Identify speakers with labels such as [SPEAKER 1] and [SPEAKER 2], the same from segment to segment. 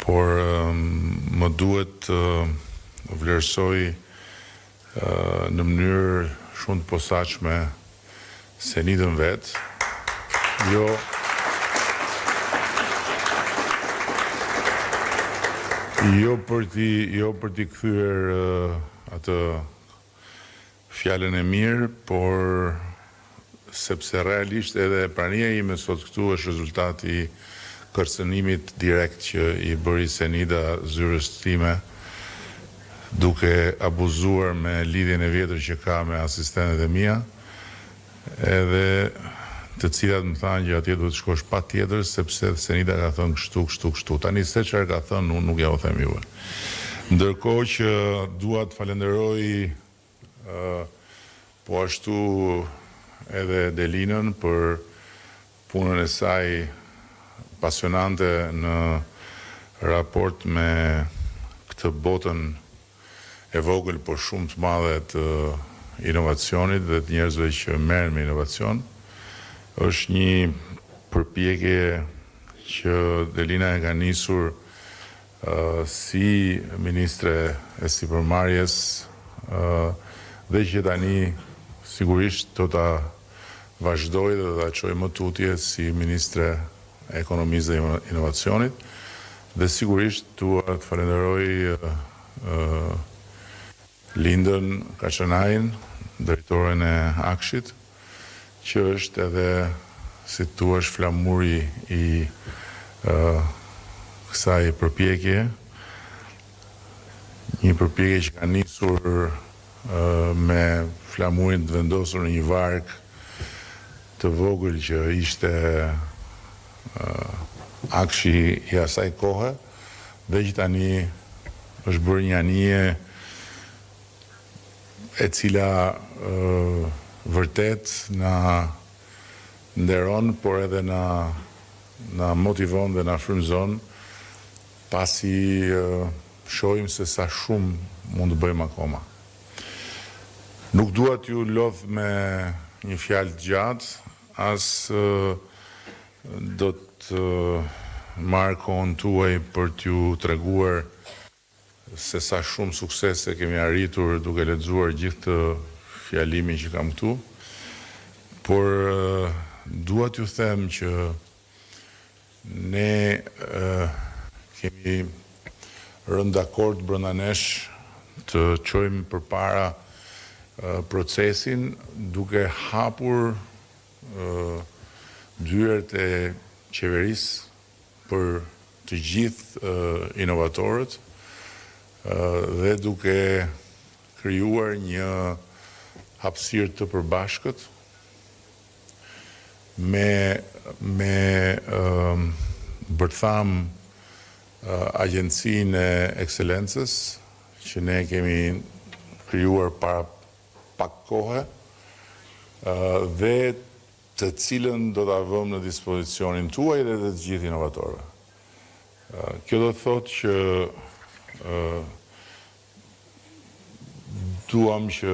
[SPEAKER 1] por më duhet vlerësoj në mënyrë shumë të posaçme Senidën vet. Jo për t'i kthyer atë fjalën e mirë, por sepse realisht edhe prania ime sot këtu është rezultati i kërcënimit direkt që i bëri Senida zyrës time, duke abuzuar me lidhjen e vjetër që ka me asistentet e mia, edhe të cilat më thanë që atje duhet të shkosh patjetër sepse Senida ka thënë kështu. Tani se çfarë ka thënë unë nuk ja u them juve. Ndërkohë që dua të falenderoj po ashtu edhe Delinën për punën e saj pasionante në raport me këtë botën e vogël por shumë të madhe të inovacionit dhe të njerëzve që merren me inovacion. Është një përpjekje që Delina e ka nisur si ministre e sipërmarrjes dhe që tani sigurisht do ta vazhdoj dhe ta çoj më tutje si ministre e ekonomisë dhe inovacionit, dhe sigurisht dua të falenderoj Lindën Kaçanajin, drejtoren e Akshit, që është edhe, si thua, flamuri i kësaj përpjekje, një përpjekje që ka nisur me flamurin të vendosur në një varg të vogël që ishte Akshi i asaj kohe, dhe që tani është bërë një anije e cila vërtet na nderon, por edhe na motivon dhe na frymëzon, pasi shohim se sa shumë mund të bëjmë akoma. Nuk dua t'ju lodh me një fjalë të gjatë, as do të marr kohën tuaj për t'ju treguar se sa shumë suksese kemi arritur duke lexuar gjithë të fjalimin që kam këtu, por dua t'ju them që ne kemi rënë dakord brenda nesh të çojmë përpara procesin duke hapur dyert e qeverisë për të gjithë inovatorët dhe duke krijuar një hapësirë të përbashkët me bërtham Agjencinë e Ekselencës, që ne kemi krijuar para pak kohe, dhe të cilën do ta vëmë në dispozicionin tuaj dhe të gjithë inovatorëve. Kjo do të thotë që duam që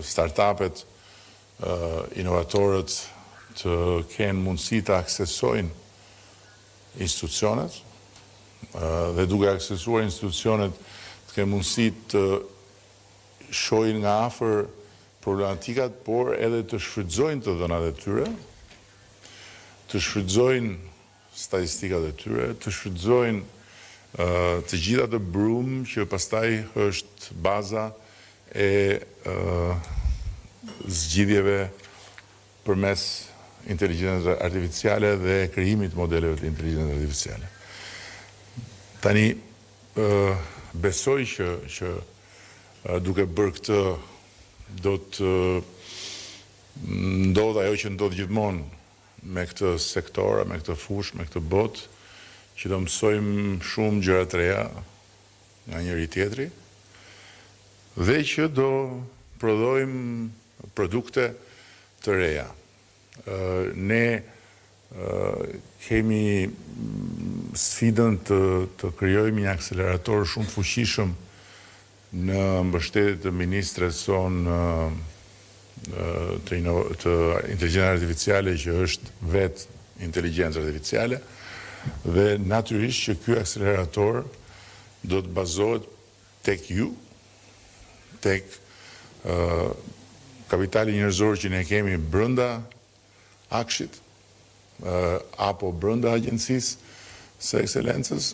[SPEAKER 1] startupet, inovatorët të kenë mundësi të aksesojnë institucionet, dhe duke aksesuar institucionet të kenë mundësi të shohin nga afër problematikat, por edhe të shfrytëzojnë të dhënat e tyre, të shfrytëzojnë statistikat e tyre, të shfrytëzojnë të gjitha të brumë që pastaj është baza e zgjidhjeve përmes inteligjencës artificiale dhe krijimit të modeleve të inteligjencës artificiale. Tani besoj që duke bërë këtë do të ndodh ajo që ndodh gjithmonë me këtë sektor, me këtë fushë, me këtë botë, që do mësojmë shumë gjëra të reja nga njëri tjetri, dhe që do prodhojmë produkte të reja. Ne kemi sfidën të krijojmë një akselerator shumë fuqishëm në mbështetje të ministres sonë të inteligjencës artificiale, që është vetë inteligjencë artificiale, Dhe natyrisht që ky akselerator do të bazohet tek ju, tek kapitali njerëzor që ne kemi brenda Akshit, apo brenda agjencisë së ekselencës,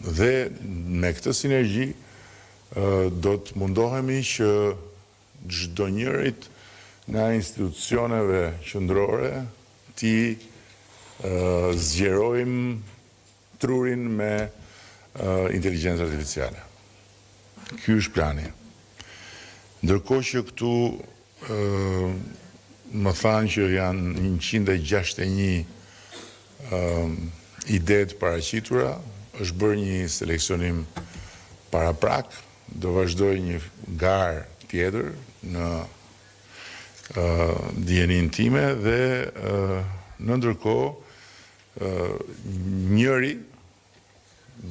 [SPEAKER 1] dhe me këtë sinergji do të mundohemi që çdo njërit nga institucioneve qendrore ti zgjerojmë trurin me inteligjencë artificiale. Ky është plani. Ndërkohë që këtu më thanë që janë 161 ide të paraqitura, është bërë një seleksionim paraprak, do vazhdoj një garë tjetër në dijenin time dhe në ndërkohë njëri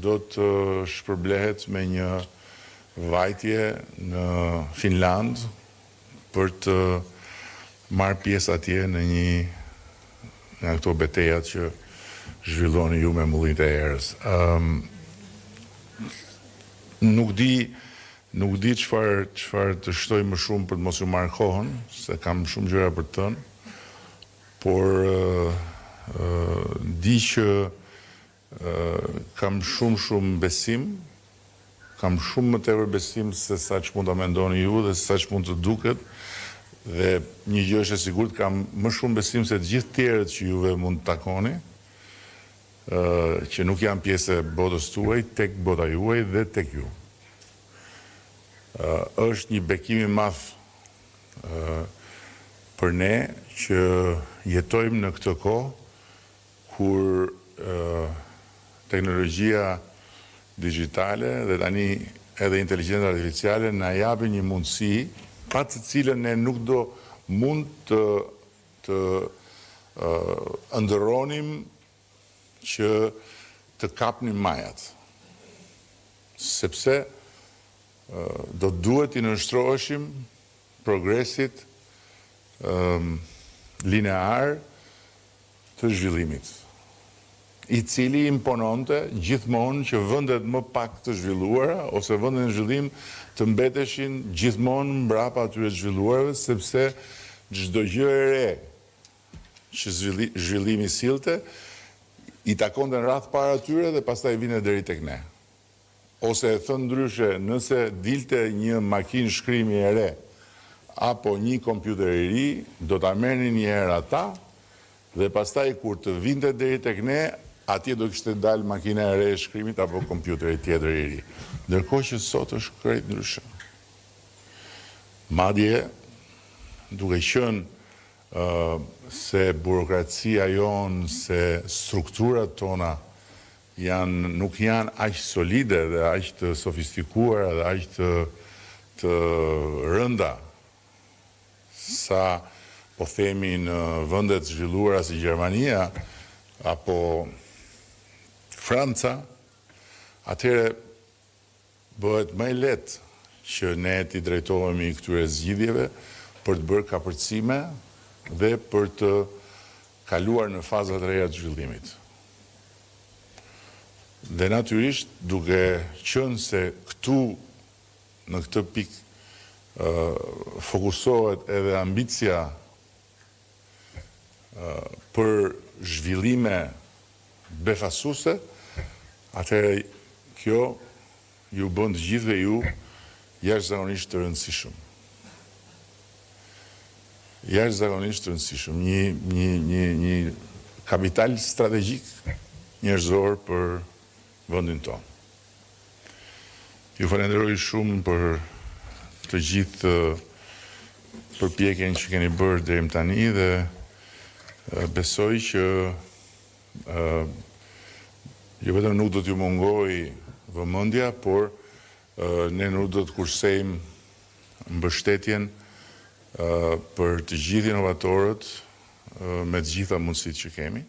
[SPEAKER 1] do të shpërblehet me një vajtje në Finland për të marrë pjesë atje në një nga këto betejat që zhvilloni ju me mullinjtë e erës. Nuk di çfarë të shtoj më shumë për të mos u marrë kohën, se kam shumë gjëra për të thënë, por di që kam shumë besim, kam shumë më tepër besim se sa që mund të mendoni ju dhe sa që mund të duket, dhe një gjë është e sigurt, kam më shumë besim se të gjithë tjerët që juve mund të takoni, që nuk janë pjesë e botës tuaj, tek bota juaj dhe tek ju. Është një bekim i madh për ne që jetojmë në këtë kohë kur teknologjia digjitale dhe tani edhe inteligjenca artificiale na japin një mundësi pa të cilën ne nuk do mund të ëndërronim që të kapnim majat. Sepse do duhet të nënshtroheshim progresit linear të zhvillimit, i cili impononte gjithmonë që vendet më pak të zhvilluara ose vendet në zhvillim të mbeteshin gjithmonë mbrapa atyre të zhvilluarve, sepse çdo gjë e re që zhvillimi sillte i takonte në radh para atyre dhe pastaj vinte deri tek ne. Ose e thënë ndryshe, nëse dilte një makinë shkrimi e re apo një kompjuter i ri, do ta merrnin një herë ata dhe pastaj kur të vinte deri tek ne, atje do kishte dalë makina e re e shkrimit apo kompjuteri tjetër i ri. Ndërkohë që sot është krejt ndryshe. Madje, duke qenë se burokracia jonë, se strukturat tona nuk janë aq solide dhe aq të sofistikuara dhe aq të rënda sa po themi në vendet zhvilluara si Gjermania apo Franca, atëherë bëhet më lehtë që ne t'i drejtohemi këtyre zgjidhjeve për të bërë kapërcime dhe për të kaluar në fazat e reja të zhvillimit. Dhe natyrisht, duke qenë se këtu në këtë pikë fokusohet edhe ambicia për zhvillime befasuese, atëherë kjo ju bën të gjithëve ju jashtëzakonisht të rëndësishëm. Jashtëzakonisht të rëndësishëm, një kapital strategjik njerëzor për vendin tonë. Ju falenderoj shumë për të gjithë përpjekjen që keni bërë deri më tani dhe besoj që jo vetëm nuk do t'ju mungoj vëmendja, por ne nuk do të kursejmë mbështetjen për të gjithë inovatorët me të gjitha mundësitë që kemi.